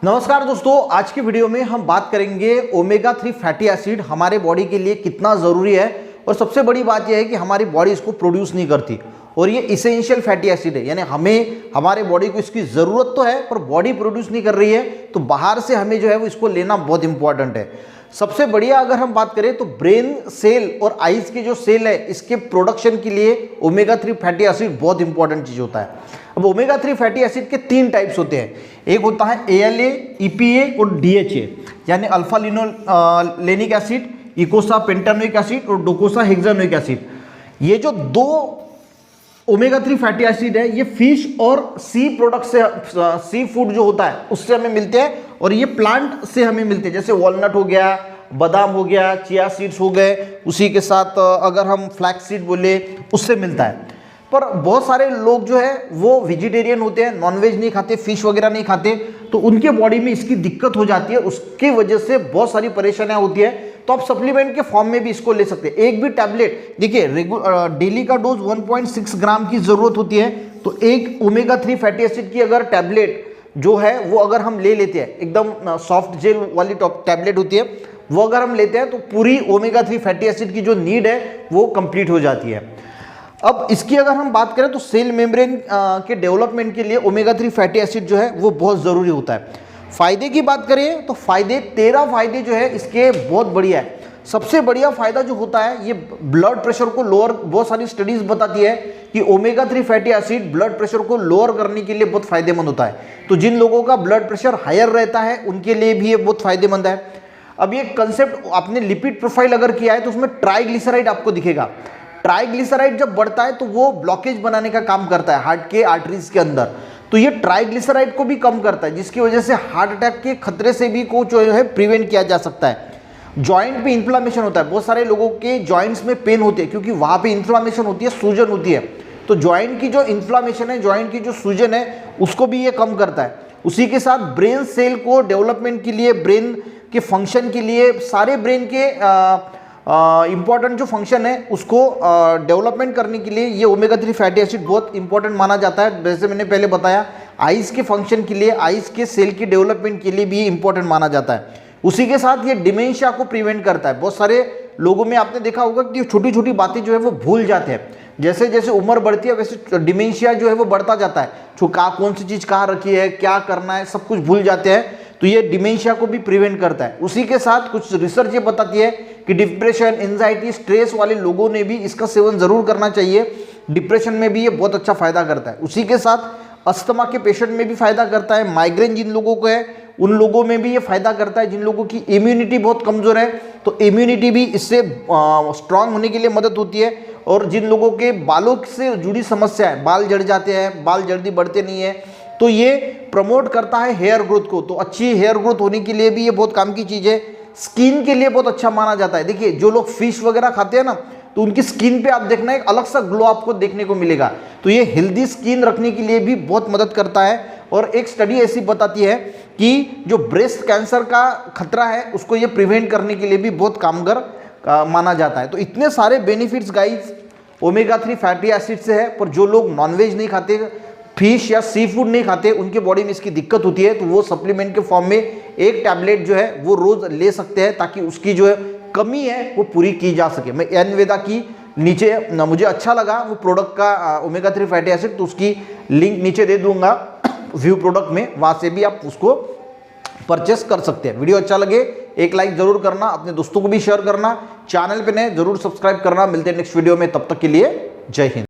नमस्कार दोस्तों, आज की वीडियो में हम बात करेंगे ओमेगा 3 फैटी एसिड हमारे बॉडी के लिए कितना ज़रूरी है। और सबसे बड़ी बात यह है कि हमारी बॉडी इसको प्रोड्यूस नहीं करती और ये इसेंशियल फैटी एसिड है, यानी हमारे बॉडी को इसकी ज़रूरत तो है पर बॉडी प्रोड्यूस नहीं कर रही है, तो बाहर से हमें जो है वो इसको लेना बहुत इंपॉर्टेंट है। सबसे बढ़िया अगर हम बात करें तो ब्रेन सेल और आइज के जो सेल है इसके प्रोडक्शन के लिए ओमेगा 3 फैटी एसिड बहुत इंपॉर्टेंट चीज़ होता है। अब ओमेगा 3 फैटी एसिड के 3 टाइप्स होते हैं। एक होता है ALA, EPA और DHA, यानी alpha linolenic acid, इकोसा pentanoic acid और डोकोसा हेक्सानोइक एसिड। ये जो 2 ओमेगा 3 फैटी एसिड है ये फिश और सी प्रोडक्ट से, सी फूड जो होता है उससे हमें मिलते हैं और ये प्लांट से हमें मिलते हैं, जैसे वॉलनट हो गया, बादाम हो गया, चिया सीड्स हो गए, उसी के साथ अगर हम फ्लैक्स सीड बोले उससे मिलता है। पर बहुत सारे लोग जो है वो वेजिटेरियन होते हैं, नॉनवेज नहीं खाते, फिश वगैरह नहीं खाते, तो उनके बॉडी में इसकी दिक्कत हो जाती है, उसकी वजह से बहुत सारी परेशानियां होती है। तो आप सप्लीमेंट के फॉर्म में भी इसको ले सकते हैं। एक भी टैबलेट, देखिए डेली का डोज 1.6 ग्राम की जरूरत होती है, तो एक ओमेगा 3 फैटी एसिड की अगर टैबलेट जो है वो अगर हम ले लेते हैं, एकदम सॉफ्ट जेल वाली टैबलेट होती है, वो अगर हम लेते हैं तो पूरी ओमेगा 3 फैटी एसिड की जो नीड है वो कंप्लीट हो जाती है। अब इसकी अगर हम बात करें तो सेल मेम्ब्रेन के डेवलपमेंट के लिए ओमेगा 3 फैटी एसिड जो है वो बहुत ज़रूरी होता है। फायदे की बात करें तो 13 फायदे जो है इसके बहुत बढ़िया है। सबसे बढ़िया फायदा जो होता है ये ब्लड प्रेशर को लोअर, बहुत सारी स्टडीज बताती है कि omega 3 fatty acid blood pressure को लोअर करने के लिए बहुत फायदेमंद होता है। तो जिन लोगों का ब्लड प्रेशर हायर रहता है उनके लिए भी ये बहुत फायदेमंद है। अब ये कंसेप्ट आपने लिपिड प्रोफाइल अगर किया है तो उसमें ट्राइग्लिसराइड आपको दिखेगा। ट्राइग्लिसराइड जब बढ़ता है तो वो ब्लॉकेज बनाने का काम करता है हार्ट के आर्टरीज के अंदर, तो ये ट्राइग्लिसराइड को भी कम करता है, जिसकी वजह से हार्ट अटैक के खतरे से भी को जो है प्रिवेंट किया जा सकता है। जॉइंट पे इन्फ्लामेशन होता है, बहुत सारे लोगों के जॉइंट्स में पेन होती है क्योंकि वहाँ पे इन्फ्लामेशन होती है, सूजन होती है, तो जॉइंट की जो इन्फ्लामेशन है, जॉइंट की जो सूजन है उसको भी ये कम करता है। उसी के साथ ब्रेन सेल को डेवलपमेंट के लिए, ब्रेन के फंक्शन के लिए, सारे ब्रेन के इंपॉर्टेंट जो फंक्शन है उसको डेवलपमेंट करने के लिए ये ओमेगा 3 फैटी एसिड बहुत इंपॉर्टेंट माना जाता है। जैसे मैंने पहले बताया, आइज के फंक्शन के लिए, आइज के सेल की डेवलपमेंट के लिए भी इंपॉर्टेंट माना जाता है। उसी के साथ ये डिमेंशिया को प्रिवेंट करता है। बहुत सारे लोगों में आपने देखा होगा कि छोटी छोटी बातें जो है वो भूल जाते हैं, जैसे जैसे उम्र बढ़ती है वैसे डिमेंशिया जो है वो बढ़ता जाता है, कौन सी चीज़ कहाँ रखी है, क्या करना है, सब कुछ भूल जाते हैं, तो ये डिमेंशिया को भी प्रिवेंट करता है। उसी के साथ कुछ रिसर्च ये बताती है कि डिप्रेशन, एंजाइटी, स्ट्रेस वाले लोगों ने भी इसका सेवन जरूर करना चाहिए। डिप्रेशन में भी ये बहुत अच्छा फायदा करता है। उसी के साथ अस्थमा के पेशेंट में भी फायदा करता है। माइग्रेन जिन लोगों को है उन लोगों में भी ये फायदा करता है। जिन लोगों की इम्यूनिटी बहुत कमजोर है तो इम्यूनिटी भी इससे स्ट्रांग होने के लिए मदद होती है। और जिन लोगों के बालों से जुड़ी समस्या है, बाल झड़ जाते हैं, बाल जल्दी बढ़ते नहीं है, तो ये प्रमोट करता है हेयर ग्रोथ को, तो अच्छी हेयर ग्रोथ होने के लिए भी ये बहुत काम की चीज़ है। स्किन के लिए बहुत अच्छा माना जाता है। देखिए जो लोग फिश वगैरह खाते हैं ना, तो उनकी स्किन पे आप देखना एक अलग सा ग्लो आपको देखने को मिलेगा, तो ये हेल्दी स्किन रखने के लिए भी बहुत मदद करता है। और एक स्टडी ऐसी बताती है कि जो ब्रेस्ट कैंसर का खतरा है उसको ये प्रिवेंट करने के लिए भी बहुत कामगार माना जाता है। तो इतने सारे benefits guys omega 3 fatty acid से है। पर जो लोग नॉनवेज नहीं खाते, फिश या सी फूड नहीं खाते, उनके बॉडी में इसकी दिक्कत होती है, तो वो सप्लीमेंट के फॉर्म में एक टैबलेट जो है वो रोज ले सकते हैं ताकि उसकी जो है कमी है वो पूरी की जा सके। मैं एनवेदा की नीचे मुझे अच्छा लगा वो प्रोडक्ट का ओमेगा 3 फैटी एसिड, तो उसकी लिंक नीचे दे दूंगा व्यू प्रोडक्ट में, वहां से भी आप उसको परचेस कर सकते हैं। वीडियो अच्छा लगे एक लाइक जरूर करना, अपने दोस्तों को भी शेयर करना, चैनल पे नए जरूर सब्सक्राइब करना। मिलते हैं नेक्स्ट वीडियो में, तब तक के लिए जय हिंद।